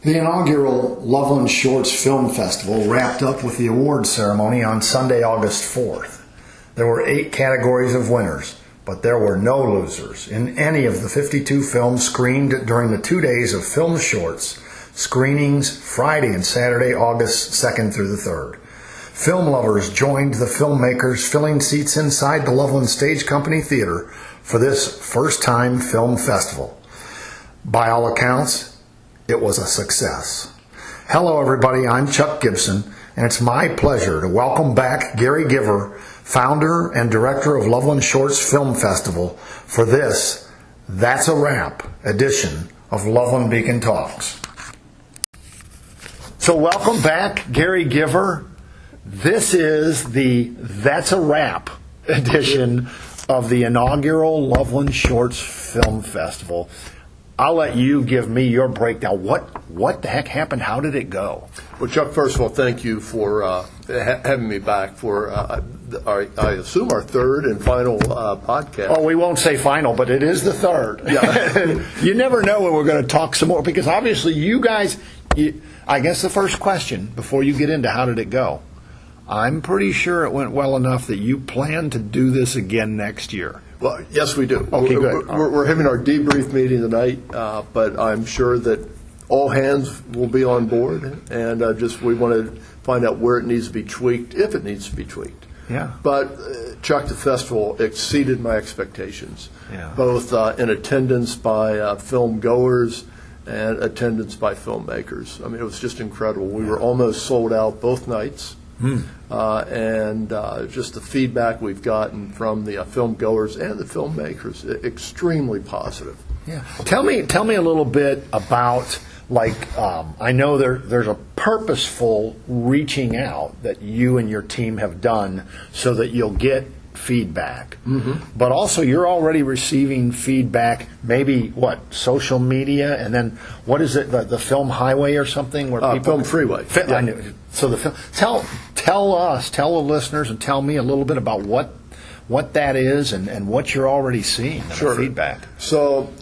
The inaugural Loveland Shorts Film Festival wrapped up with the awards ceremony on Sunday, August 4th. There were 8 categories of winners, but there were no losers in any of the 52 films screened during the 2 days of film shorts screenings Friday and Saturday, August 2nd through the 3rd. Film lovers joined the filmmakers filling seats inside the Loveland Stage Company Theater for this first-time film festival. By all accounts, it was a success. Hello everybody, I'm Chuck Gibson, and it's my pleasure to welcome back Gary Giver, founder and director of Loveland Shorts Film Festival, for this That's a Wrap edition of Loveland Beacon Talks. So welcome back, Gary Giver. This is the That's a Wrap edition of the inaugural Loveland Shorts Film Festival. I'll let you give me your breakdown. What the heck happened? How did it go? Well, Chuck, first of all, thank you for having me back for, I assume, our third and final podcast. Oh, we won't say final, but it is the third. Yeah. You never know when we're going to talk some more, because obviously you guys, I guess the first question, before you get into how did it go, I'm pretty sure it went well enough that you plan to do this again next year. Well, yes, we do. Okay, good. We're having our debrief meeting tonight, but I'm sure that all hands will be on board, and we want to find out where it needs to be tweaked, if it needs to be tweaked. Yeah. But Chuck, the festival exceeded my expectations, yeah. Both in attendance by film goers and attendance by filmmakers. I mean, it was just incredible. We were almost sold out both nights. And just the feedback we've gotten from the film goers and the filmmakers, extremely positive. Yeah. Tell me a little bit about, I know there's a purposeful reaching out that you and your team have done so that you'll get feedback. Mm-hmm. But also you're already receiving feedback, maybe social media, and then what is it, the film highway or something where people film freeway. I knew. So the film. Tell the listeners and tell me a little bit about what that is and what you're already seeing in the feedback. So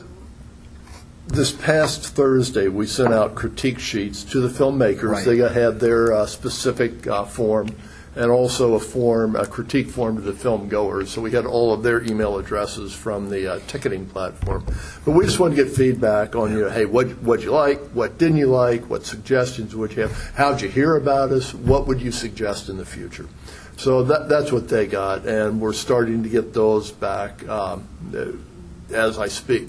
this past Thursday we sent out critique sheets to the filmmakers. Right. They had their specific form, and also a critique form to the film goers. So we had all of their email addresses from the ticketing platform. But we just wanted to get feedback on, hey, what'd you like? What didn't you like? What suggestions would you have? How'd you hear about us? What would you suggest in the future? So that's what they got, and we're starting to get those back as I speak.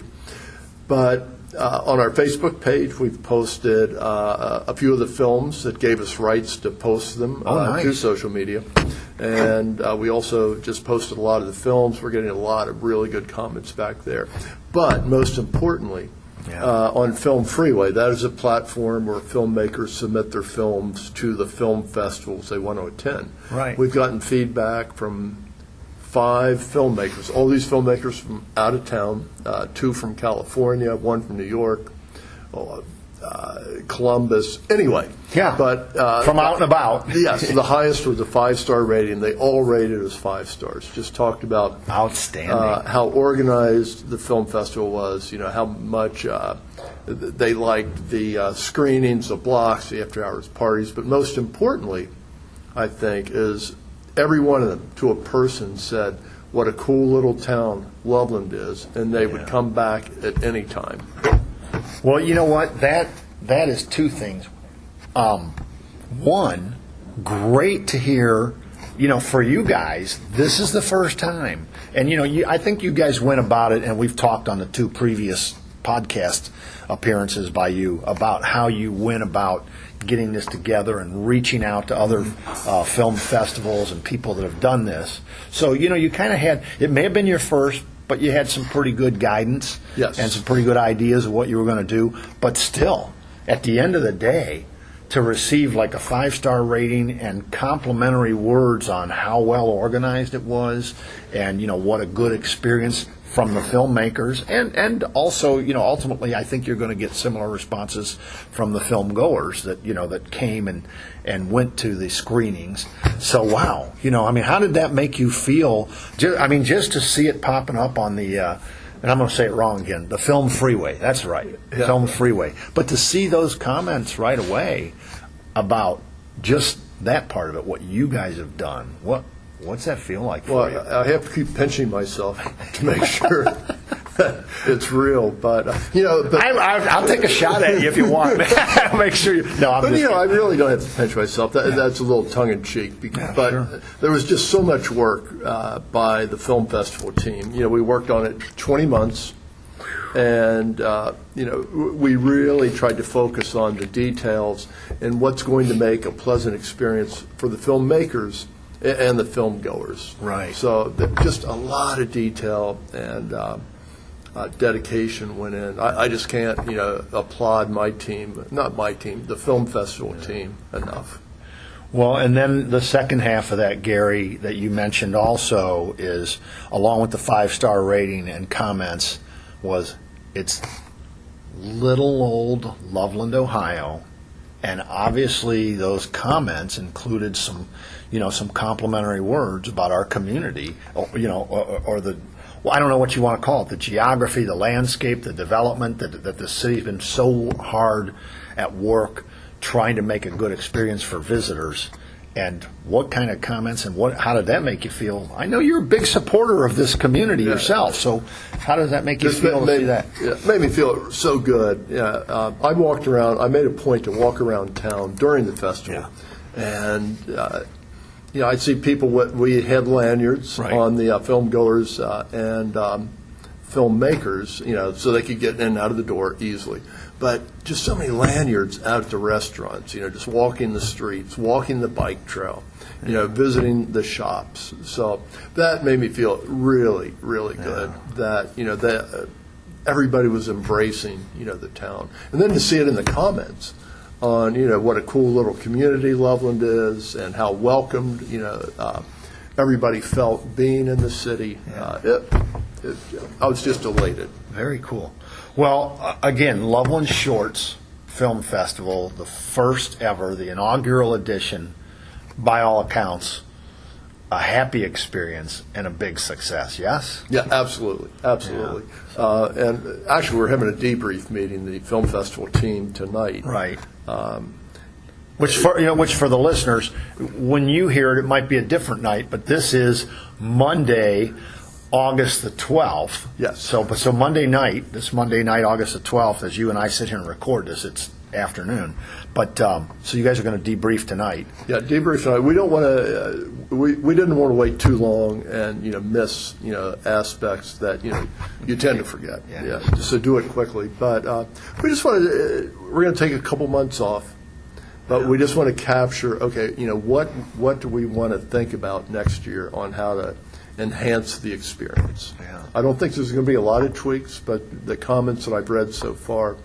But on our Facebook page, we've posted a few of the films that gave us rights to post them to social media. And we also just posted a lot of the films. We're getting a lot of really good comments back there. But most importantly, on Film Freeway, that is a platform where filmmakers submit their films to the film festivals they want to attend. Right. We've gotten feedback from 5 filmmakers, all these filmmakers from out of town, 2 from California, 1 from New York, Columbus. Anyway, but from out and about. Yes, the highest was a 5-star rating. They all rated as 5 stars. Just talked about outstanding how organized the film festival was. How much they liked the screenings, the blocks, the after-hours parties. But most importantly, I think, is every one of them, to a person, said what a cool little town Loveland is, and they would come back at any time. Well, you know what? That is 2 things. One, great to hear, for you guys, this is the first time. And, I think you guys went about it, and we've talked on the 2 previous podcast appearances by you about how you went about getting this together and reaching out to other film festivals and people that have done this. So, you kind of had, it may have been your first, but you had some pretty good guidance and some pretty good ideas of what you were going to do. But still, at the end of the day, to receive like a 5-star rating and complimentary words on how well organized it was and, what a good experience from the filmmakers, and also, ultimately, I think you're going to get similar responses from the film goers that that came and went to the screenings. So wow, how did that make you feel? Just to see it popping up on the and I'm going to say it wrong again, the Film Freeway. That's right, Yeah. Film Freeway. But to see those comments right away about just that part of it, what you guys have done, what's that feel like for you? Well, I have to keep pinching myself to make sure that it's real. But I'll take a shot at you if you want. Make sure you. No, I'm But just I really don't have to pinch myself. That's a little tongue in cheek. But sure. there was just so much work by the film festival team. We worked on it 20 months, and we really tried to focus on the details and what's going to make a pleasant experience for the filmmakers and the film goers. Right. So just a lot of detail and dedication went in. I just can't, applaud my team, not my team, the film festival team enough. Well, and then the second half of that, Gary, that you mentioned also is, along with the 5-star rating and comments, was it's little old Loveland, Ohio, and obviously those comments included some complimentary words about our community, or the, well, I don't know what you want to call it, the geography, the landscape, the development, that the city's been so hard at work trying to make a good experience for visitors. And what kind of comments and how did that make you feel? I know you're a big supporter of this community yourself, so how does that make you feel to see that? It made me feel so good. Yeah, I walked around. I made a point to walk around town during the festival, and I'd see people. We had lanyards on the film goers and filmmakers, so they could get in and out of the door easily. But just so many lanyards out at the restaurants, just walking the streets, walking the bike trail, visiting the shops. So that made me feel really, really good that, that everybody was embracing, the town. And then to see it in the comments on, what a cool little community Loveland is and how welcomed, everybody felt being in the city. I was just elated. Very cool. Well, again, Loveland Shorts Film Festival, the first ever, the inaugural edition, by all accounts, a happy experience and a big success, yes? Yeah, absolutely. And actually, we're having a debrief meeting, the film festival team, tonight. Right. Which for the listeners, when you hear it, it might be a different night, but this is Monday, August the 12th. Yes. So Monday night, August the 12th, as you and I sit here and record this, it's afternoon. But so you guys are going to debrief tonight. Yeah, debrief tonight. We don't want to. We didn't want to wait too long and miss aspects that you tend to forget. Yeah. So do it quickly. But we just want to. We're going to take a couple months off. But we just want to capture. Okay, what do we want to think about next year on how to enhance the experience. Yeah. I don't think there's going to be a lot of tweaks, but the comments that I've read so far,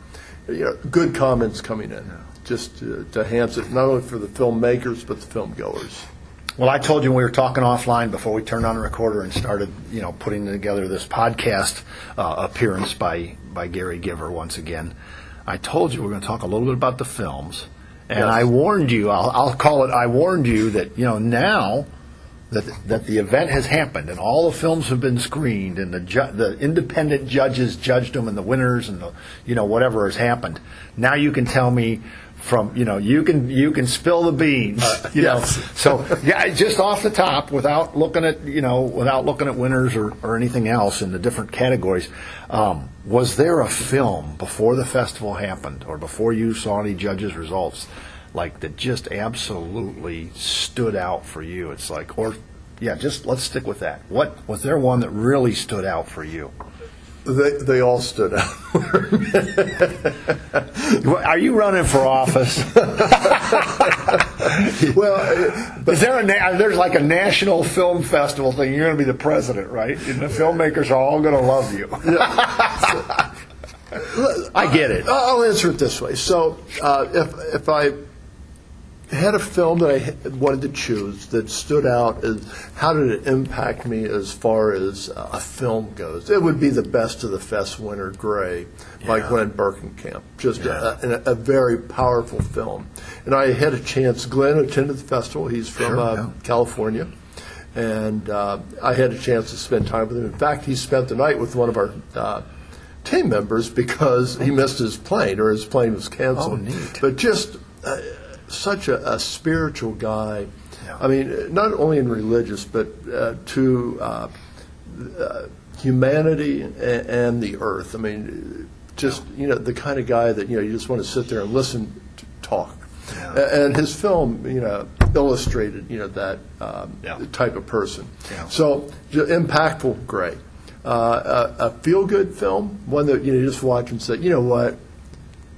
good comments coming in, just to enhance it, not only for the filmmakers, but the film goers. Well, I told you when we were talking offline before we turned on the recorder and started, putting together this podcast appearance by Gary Giver once again, I told you we're going to talk a little bit about the films, and I warned you, I'll call it, I warned you that, now that the event has happened and all the films have been screened and the independent judges judged them and the winners and whatever has happened. Now you can tell me from you can spill the beans. Yes. So just off the top, without looking at winners or anything else in the different categories. Was there a film before the festival happened or before you saw any judges' results? That just absolutely stood out for you? It's just let's stick with that. What was there one that really stood out for you? They all stood out. Are you running for office? Well, is there there's like a national film festival thing? You're going to be the president, right? And the filmmakers are all going to love you. I get it. I'll answer it this way. So if I had a film that I wanted to choose that stood out as how did it impact me as far as a film goes, it would be The Best of the Fest Winter Gray by Glenn Berkenkamp. Just a very powerful film. And I had a chance. Glenn attended the festival. He's from California. And I had a chance to spend time with him. In fact, he spent the night with one of our team members because he missed his plane, or his plane was canceled. Oh, neat. But just such a spiritual guy. Yeah. I mean, not only in religious, but to humanity and the earth. I mean, just, the kind of guy that, you just want to sit there and listen to talk. Yeah. And his film, illustrated, that type of person. Yeah. So, impactful, great. A feel-good film, one that, you just watch and say, you know what,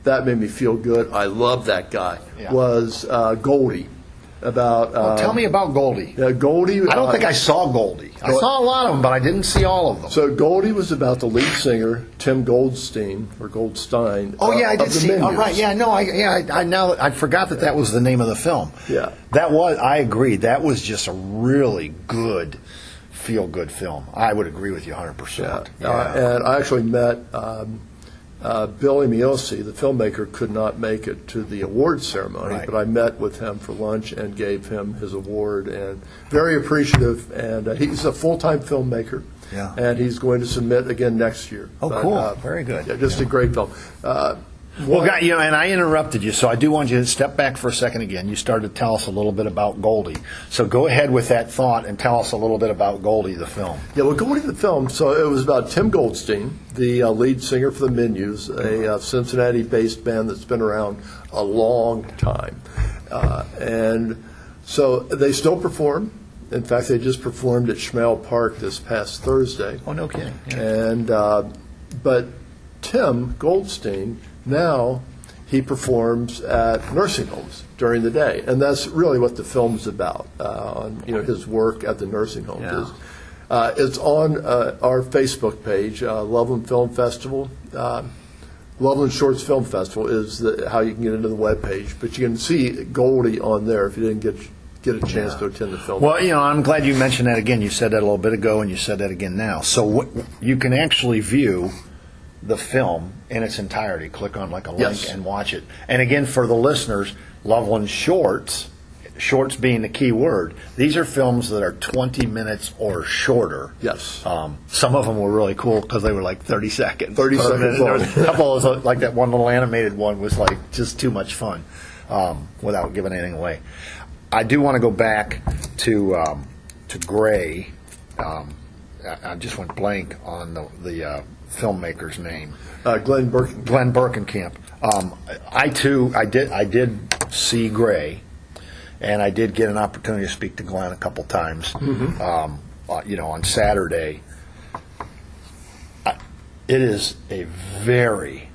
that made me feel good. I love that guy. Yeah. Was Goldie. About tell me about Goldie. Goldie. I don't think I saw Goldie. I saw a lot of them, but I didn't see all of them. So Goldie was about the lead singer, Tim Goldstein or Goldstein. Oh yeah, I did see. Oh right, yeah, no, I forgot that was the name of the film. Yeah, I agree. That was just a really good feel-good film. I would agree with you 100%. Yeah. And I actually met Billy Miosi, the filmmaker, could not make it to the award ceremony, right. But I met with him for lunch and gave him his award, and very appreciative. And he's a full-time filmmaker, and he's going to submit again next year. Oh, cool! Very good. Yeah, just a great film. Well, and I interrupted you, so I do want you to step back for a second again. You started to tell us a little bit about Goldie. So go ahead with that thought and tell us a little bit about Goldie, the film. Yeah, well, Goldie, the film, so it was about Tim Goldstein, the lead singer for the Menus, a Cincinnati-based band that's been around a long time. And so they still perform. In fact, they just performed at Schmale Park this past Thursday. Oh, no kidding. Yeah. And but Tim Goldstein, now he performs at nursing homes during the day, and that's really what the film's about. On his work at the nursing homes. Yeah. It's on our Facebook page, Loveland Film Festival. Loveland Shorts Film Festival is how you can get into the webpage, but you can see Goldie on there if you didn't get a chance to attend the film. Well, I'm glad you mentioned that again. You said that a little bit ago, and you said that again now. So you can actually view the film in its entirety. Click on a link and watch it. And again, for the listeners, Loveland Shorts being the key word, these are films that are 20 minutes or shorter. Yes. Some of them were really cool because they were 30 seconds. 30 seconds long. There was a couple of those, like that one little animated one was just too much fun without giving anything away. I do want to go back to Gray. I just went blank on the filmmaker's name. Glenn Berkenkamp. Glenn Berkenkamp. I did see Gray, and I did get an opportunity to speak to Glenn a couple times. Mm-hmm. On Saturday. It is a very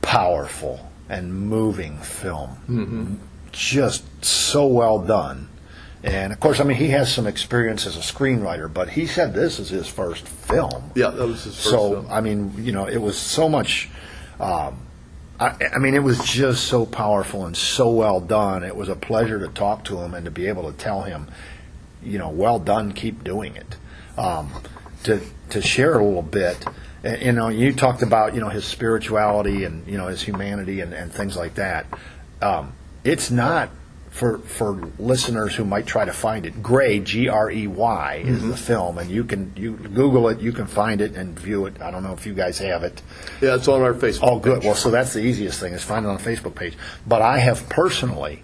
powerful and moving film. Mm-hmm. Just so well done. And, of course, he has some experience as a screenwriter, but he said this is his first film. Yeah, that was his first film. So, it was so much it was just so powerful and so well done. It was a pleasure to talk to him and to be able to tell him, well done, keep doing it. To share a little bit, you talked about, his spirituality and, his humanity and things like that. It's not... For listeners who might try to find it, Gray, Grey, is the film, and you Google it, you can find it and view it. I don't know if you guys have it. Yeah, it's on our Facebook page. Oh, good. Well, so that's the easiest thing is find it on the Facebook page. But I have personally,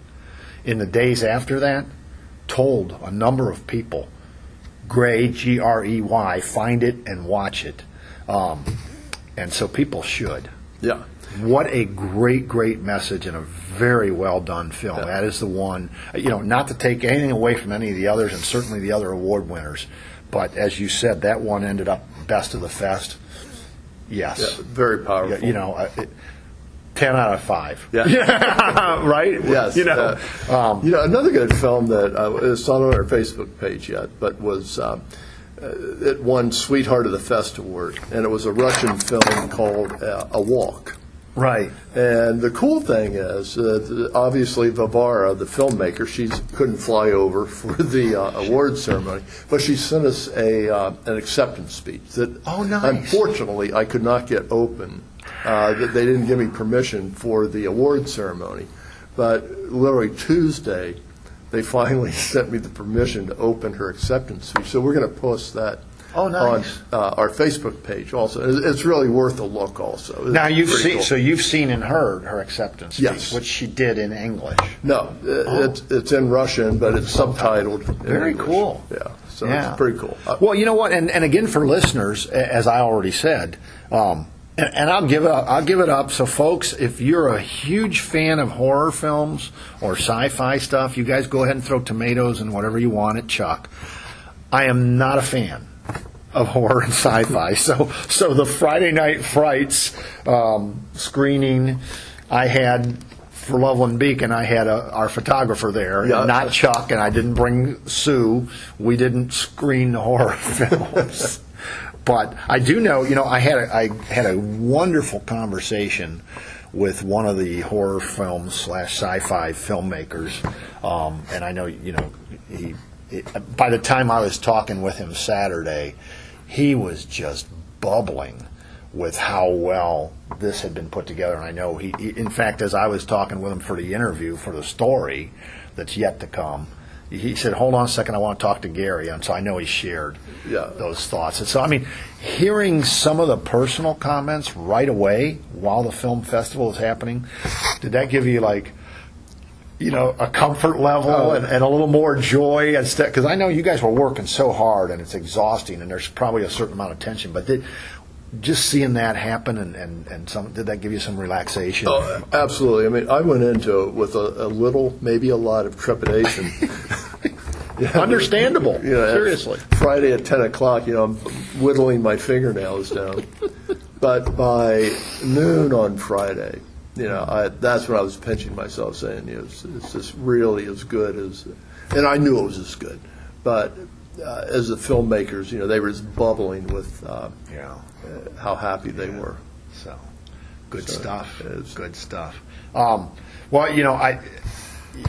in the days after that, told a number of people, Gray, Grey, find it and watch it. And so people should. Yeah. What a great, great message and a very well done film. Yeah. That is the one, not to take anything away from any of the others and certainly the other award winners, but as you said, that one ended up best of the fest. Yes. Yeah, very powerful. 10 out of 5. Yeah. Right? Yes. Another good film that is not on our Facebook page yet, but was it won Sweetheart of the Fest award, and it was a Russian film called A Walk. Right. And the cool thing is that obviously Varvara, the filmmaker, she couldn't fly over for the award ceremony, but she sent us an acceptance speech that unfortunately I could not get open. That they didn't give me permission for the award ceremony. But literally Tuesday, they finally sent me the permission to open her acceptance speech. So we're going to post that Oh, nice. on our Facebook page also. It's really worth a look also. Now, you've seen, cool. so you've seen and heard her acceptance speech, Yes. which she did in English. No, it's in Russian, but it's subtitled in Very English. cool. Yeah, so Yeah. it's pretty cool. Well, you know what, and again for listeners, as I already said, and I'll give it up. So, folks, if you're a huge fan of horror films or sci-fi stuff, you guys go ahead and throw tomatoes and whatever you want at Chuck. I am not a fan of horror and sci-fi. So the Friday Night Frights screening I had for Loveland Beacon, I had our photographer there, Yeah. and not Chuck, and I didn't bring Sue. We didn't screen the horror films. But I do know, I had a wonderful conversation with one of the horror films / sci-fi filmmakers, and I know, he by the time I was talking with him Saturday, he was just bubbling with how well this had been put together. And I know he in fact, as I was talking with him for the interview for the story that's yet to come, he said, "Hold on a second, I want to talk to Gary." And so I know he shared those thoughts. And so, I mean, hearing some of the personal comments right away while the film festival is happening, did that give you a comfort level and a little more joy? Because I know you guys were working so hard and it's exhausting and there's probably a certain amount of tension, but just seeing that happen and did that give you some relaxation? Oh, absolutely. I mean, I went into it with a little, maybe a lot of trepidation. Understandable. Seriously. Friday at 10 o'clock, I'm whittling my fingernails down. But by noon on Friday, that's when I was pinching myself, saying, "Is this really as good as?" And I knew it was as good, but as the filmmakers, they were just bubbling with how happy they were. So, good stuff. Good stuff. Well, and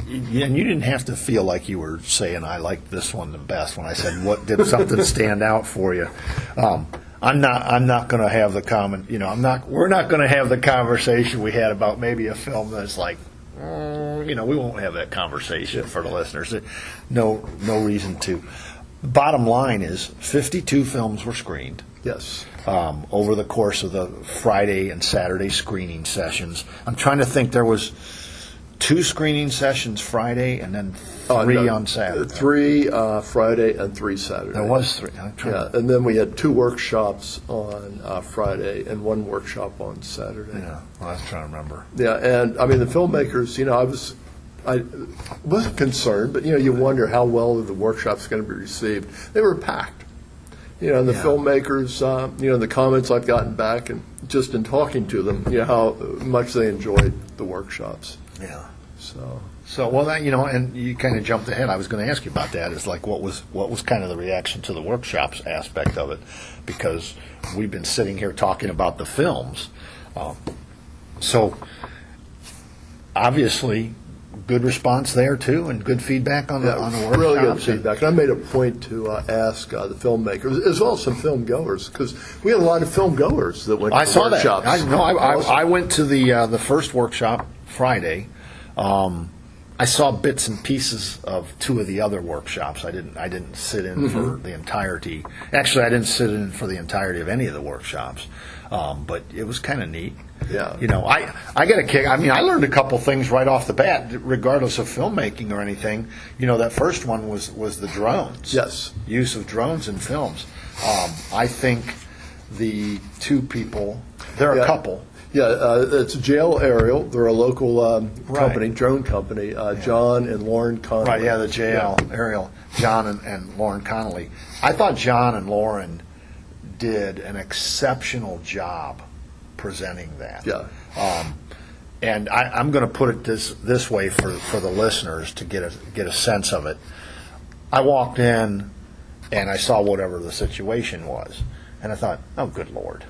you didn't have to feel like you were saying I liked this one the best when I said what did something stand out for you. I'm not going to have the comment. We're not going to have the conversation we had about maybe a film that's we won't have that conversation for the listeners. No reason to. Bottom line is 52 films were screened. Yes. Over the course of the Friday and Saturday screening sessions. I'm trying to think, there was 2 screening sessions Friday and then 3 on Saturday. 3 Friday and 3 Saturday. There was 3. And then we had 2 workshops on Friday and 1 workshop on Saturday. Yeah, well, I was trying to remember. Yeah, and I mean the filmmakers, I wasn't concerned, but you wonder how well the workshop's going to be received. They were packed. And the filmmakers, the comments I've gotten back, and just in talking to them, how much they enjoyed the workshops. Yeah. So well, that and you kind of jumped ahead. I was going to ask you about that. Is what was kind of the reaction to the workshops aspect of it, because we've been sitting here talking about the films. So obviously, good response there too, and good feedback on the workshops. Really good feedback. And I made a point to ask the filmmakers, as well as some film goers, because we had a lot of film goers that went to the workshops. I went to the first workshop Friday. I saw bits and pieces of 2 of the other workshops. I didn't sit in for the entirety. Actually, I didn't sit in for the entirety of any of the workshops. But it was kind of neat. Yeah. I get a kick. I mean, I learned a couple things right off the bat, regardless of filmmaking or anything. That first one was the drones. Yes. Use of drones in films. I think the 2 people, there are a couple. Yeah, it's JL Aerial. They're a local company, drone company, John and Lauren Connolly. Right, the JL Aerial, John and Lauren Connolly. I thought John and Lauren did an exceptional job presenting that. Yeah. And I'm going to put it this way for the listeners to get a sense of it. I walked in and I saw whatever the situation was, and I thought, oh, good Lord,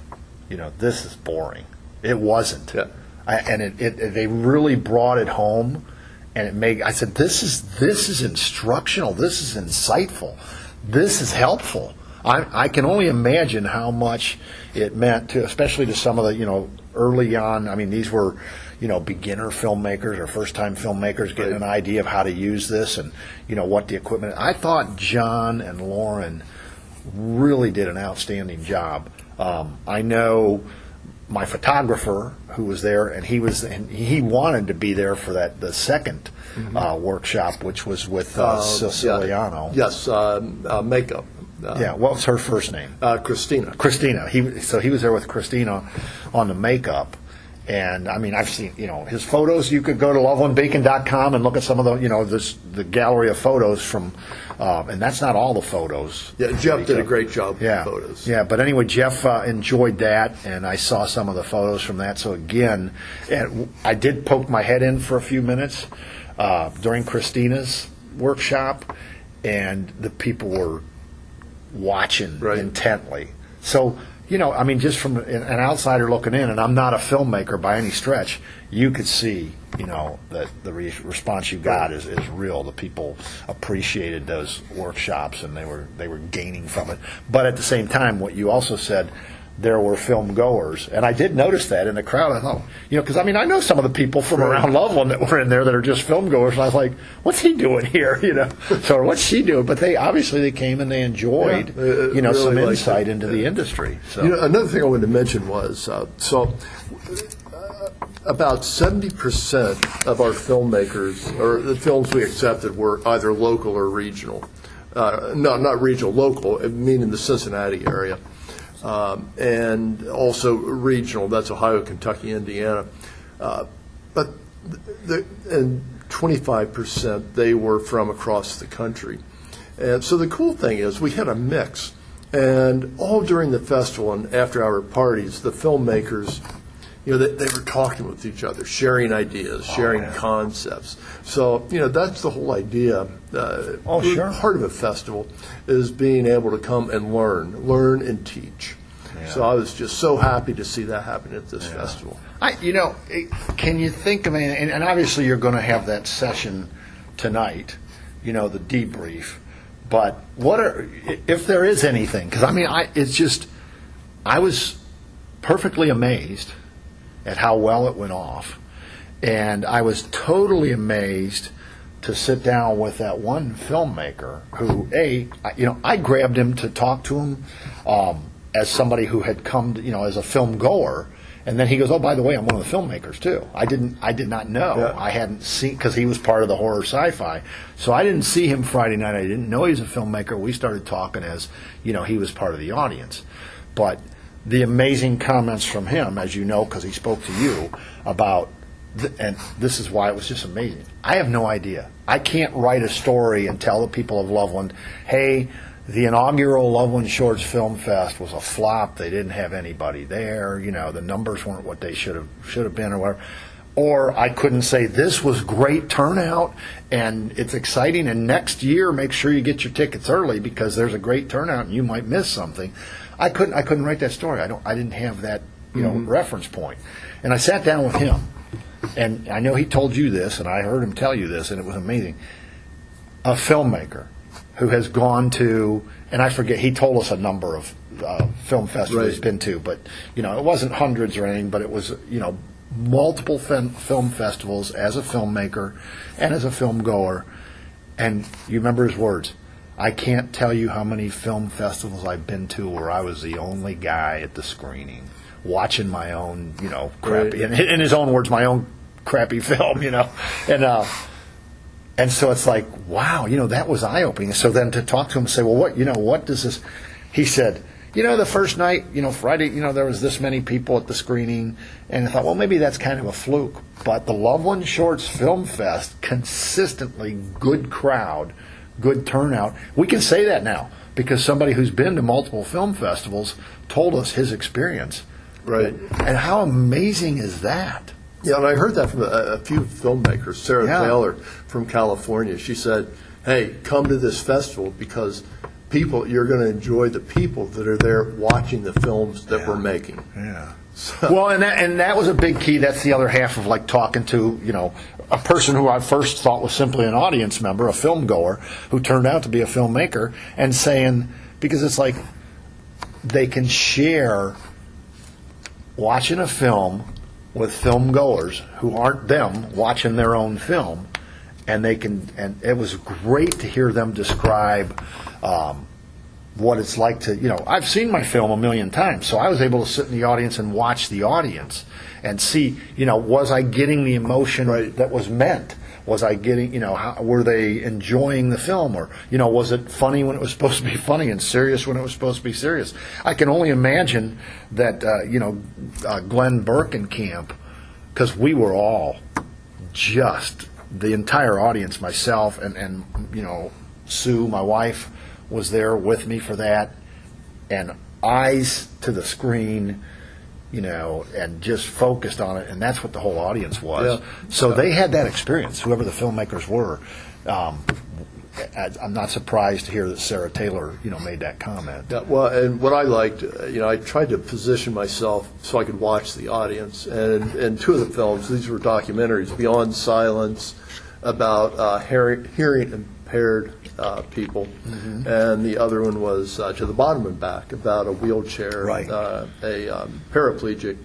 this is boring. It wasn't. Yeah. They really brought it home, and I said, this is instructional. This is insightful. This is helpful. I can only imagine how much it meant to, especially to some of the, early on. I mean, these were, beginner filmmakers or first-time filmmakers getting an idea of how to use this and, what the equipment. I thought John and Lauren really did an outstanding job. I know my photographer who was there, and he wanted to be there for the second workshop, which was with Siciliano. Yes, makeup. What was her first name? Christina. Christina. He was there with Christina on the makeup. And, I mean, I've seen, his photos. You could go to lovelandbeacon.com and look at some of the, the gallery of photos from, and that's not all the photos. Yeah, Jeff did a great job with the photos. Yeah, but anyway, Jeff enjoyed that, and I saw some of the photos from that. So, again, I did poke my head in for a few minutes during Christina's workshop, and the people were watching intently. So, I mean, just from an outsider looking in, and I'm not a filmmaker by any stretch, you could see, that the response you got is real. The people appreciated those workshops, and they were gaining from it. But at the same time, what you also said, there were film goers, and I did notice that in the crowd. I thought, because I mean, I know some of the people from around Loveland that were in there that are just film goers, and I was like, what's he doing here? So what's she doing? But they came and they enjoyed, really some insight into the industry. So another thing I wanted to mention was about 70% of our filmmakers, or the films we accepted, were either local or regional. No, not regional, local, meaning the Cincinnati area. And also regional, that's Ohio, Kentucky, Indiana. But and 25%, they were from across the country. And so the cool thing is we had a mix. And all during the festival and after-hour parties, the filmmakers, they were talking with each other, sharing ideas, sharing concepts. So, that's the whole idea. Part of a festival is being able to come and learn and teach. Yeah. So I was just so happy to see that happen at this festival. Can you think of it, and obviously you're going to have that session tonight, the debrief, but if there is anything, because I mean, I was perfectly amazed at how well it went off, and I was totally amazed to sit down with that one filmmaker who, I grabbed him to talk to him as somebody who had come, as a film goer, and then he goes, "Oh, by the way, I'm one of the filmmakers too." I did not know. Yeah. I hadn't seen, because he was part of the horror sci-fi, so I didn't see him Friday night. I didn't know he was a filmmaker. We started talking as, he was part of the audience, but the amazing comments from him, as you know, because he spoke to you about, and this is why it was just amazing. I have no idea. I can't write a story and tell the people of Loveland, hey, the inaugural Loveland Shorts Film Fest was a flop. They didn't have anybody there. The numbers weren't what they should have been, or whatever. Or I couldn't say this was great turnout and it's exciting, and next year make sure you get your tickets early because there's a great turnout and you might miss something. I couldn't write that story. I didn't have that reference point. And I sat down with him, and I know he told you this, and I heard him tell you this, and it was amazing. A filmmaker who has gone to, and I forget, he told us a number of film festivals he's been to, but it wasn't hundreds or anything, but it was multiple film festivals as a filmmaker and as a film goer. And you remember his words, "I can't tell you how many film festivals I've been to where I was the only guy at the screening watching my own, crappy," in his own words, my own crappy film, and so it's like, wow, that was eye-opening. So then to talk to him and say, well, what does this, he said, the first night, Friday, there was this many people at the screening, and I thought, well, maybe that's kind of a fluke. But the Loveland Shorts Film Fest, consistently good crowd, good turnout. We can say that now because somebody who's been to multiple film festivals told us his experience. Right. And how amazing is that? Yeah, and I heard that from a few filmmakers. Sarah Taylor from California. She said, hey, come to this festival because you're going to enjoy the people that are there watching the films that we're making. Yeah. Well, and that was a big key. That's the other half of talking to, a person who I first thought was simply an audience member, a film goer, who turned out to be a filmmaker, and saying, because it's like they can share watching a film with film goers who aren't them watching their own film, and it was great to hear them describe what it's like to, I've seen my film a million times, so I was able to sit in the audience and watch the audience and see, was I getting the emotion that was meant? Was I getting, were they enjoying the film? Or, was it funny when it was supposed to be funny and serious when it was supposed to be serious? I can only imagine that, Glenn Berkenkamp, because we were all just, the entire audience, myself and Sue, my wife, was there with me for that, and eyes to the screen, and just focused on it, and that's what the whole audience was. Yeah. So they had that experience, whoever the filmmakers were. I'm not surprised to hear that Sarah Taylor, made that comment. Yeah, well, and what I liked, I tried to position myself so I could watch the audience, and two of the films, these were documentaries, Beyond Silence, about hearing impaired people, and the other one was To the Bottom and Back, about a wheelchair, a paraplegic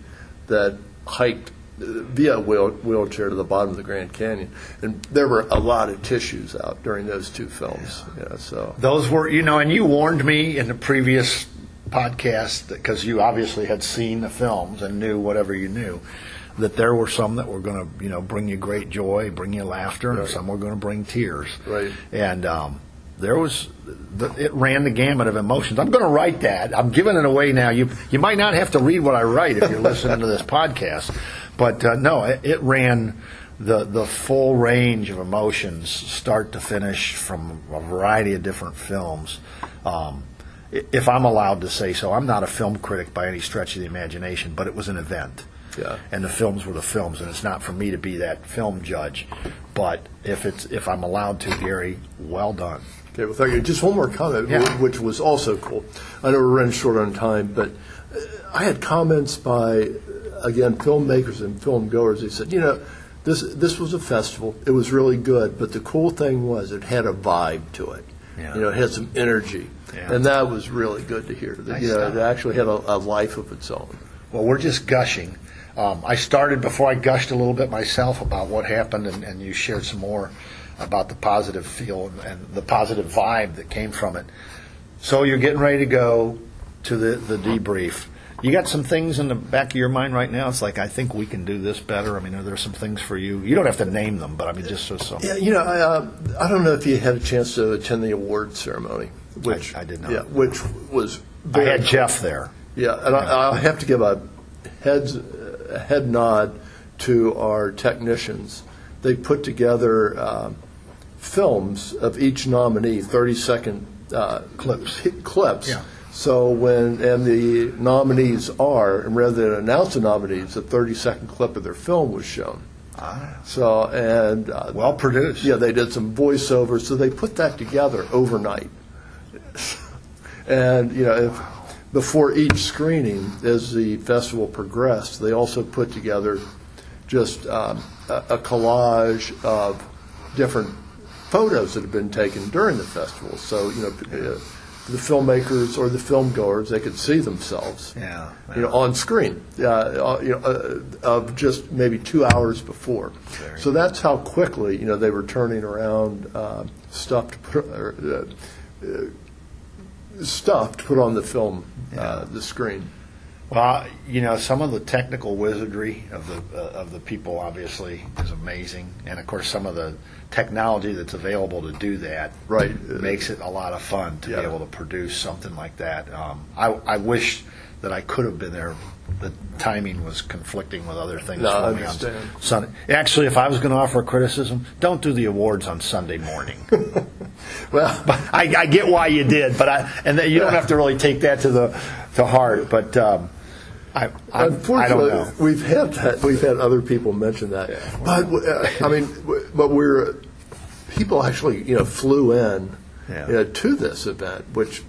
that hiked via wheelchair to the bottom of the Grand Canyon. And there were a lot of tissues out during those two films. Yeah, so those were, and you warned me in the previous podcast, because you obviously had seen the films and knew whatever you knew, that there were some that were going to, bring you great joy, bring you laughter, and some were going to bring tears. Right. And it ran the gamut of emotions. I'm going to write that. I'm giving it away now. You might not have to read what I write if you're listening to this podcast, but no, it ran the full range of emotions, start to finish, from a variety of different films. If I'm allowed to say so, I'm not a film critic by any stretch of the imagination, but it was an event. Yeah. And the films were the films, and it's not for me to be that film judge. But if I'm allowed to, Gary, well done. Okay, well, thank you. Just one more comment, which was also cool. I know we're running short on time, but I had comments by, again, filmmakers and film goers. They said, this was a festival. It was really good, but the cool thing was it had a vibe to it. Yeah. It had some energy, and that was really good to hear. That, it actually had a life of its own. Well, we're just gushing. I started, before I gushed a little bit myself about what happened, and you shared some more about the positive feel and the positive vibe that came from it. So you're getting ready to go to the debrief. You got some things in the back of your mind right now? It's like, I think we can do this better. I mean, are there some things for you? You don't have to name them, but I mean, just so some. Yeah, I don't know if you had a chance to attend the award ceremony, which I did not. Yeah, which was. I had Jeff there. Yeah, and I have to give a head nod to our technicians. They put together films of each nominee, 30-second clips. Yeah. So and the nominees and rather than announce the nominees, a 30-second clip of their film was shown. So well produced. Yeah, they did some voiceovers. So they put that together overnight. And before each screening, as the festival progressed, they also put together just a collage of different photos that had been taken during the festival. So, the filmmakers or the film goers, they could see themselves, on screen, of just maybe 2 hours before. So that's how quickly, they were turning around stuff to put on the film, the screen. Well, some of the technical wizardry of the people obviously is amazing, and of course some of the technology that's available to do that makes it a lot of fun to be able to produce something like that. I wish that I could have been there. The timing was conflicting with other things for me on Sunday. Actually, if I was going to offer a criticism, don't do the awards on Sunday morning. Well, but I get why you did, but you don't have to really take that to heart. But unfortunately, I don't know. We've had other people mention that. But people actually flew in to this event, which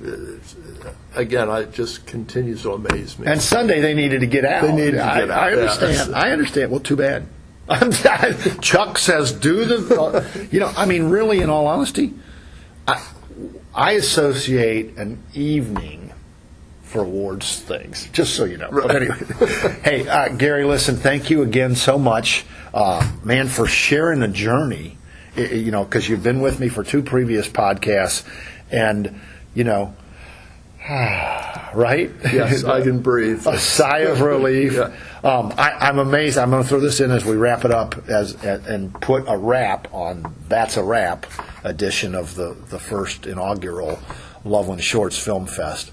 again, it just continues to amaze me. And Sunday they needed to get out. They needed to get out. I understand. I understand. Well, too bad. Chuck says, do the. Really, in all honesty, I associate an evening for awards things, just so you know. But anyway, hey, Gary, listen, thank you again so much, man, for sharing a journey, because you've been with me for 2 previous podcasts, and, right? Yes, I can breathe. A sigh of relief. Yeah. I'm amazed. I'm going to throw this in as we wrap it up and put a wrap on That's a Wrap edition of the first inaugural Loveland Shorts Film Fest.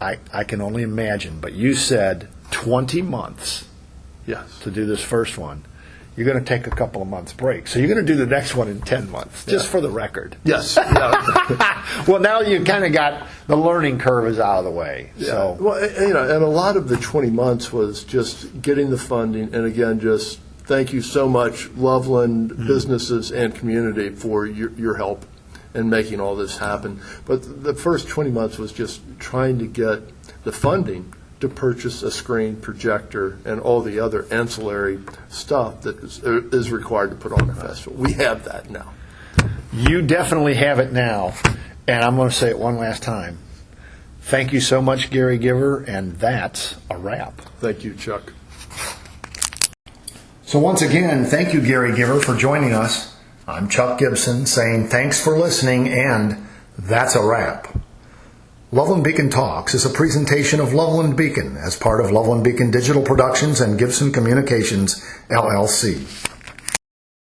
I can only imagine, but you said 20 months Yes. to do this first one. You're going to take a couple of months break. So you're going to do the next one in 10 months, just for the record. Yes. Yeah. Well, now you kind of got the learning curve is out of the way. Yeah. So. Well, and a lot of the 20 months was just getting the funding, and again, just thank you so much, Loveland businesses and community, for your help in making all this happen. But the first 20 months was just trying to get the funding to purchase a screen, projector, and all the other ancillary stuff that is required to put on a festival. We have that now. You definitely have it now, and I'm going to say it one last time. Thank you so much, Gary Giver, and that's a wrap. Thank you, Chuck. So once again, thank you, Gary Giver, for joining us. I'm Chuck Gibson saying thanks for listening, and that's a wrap. Loveland Beacon Talks is a presentation of Loveland Beacon as part of Loveland Beacon Digital Productions and Gibson Communications, LLC.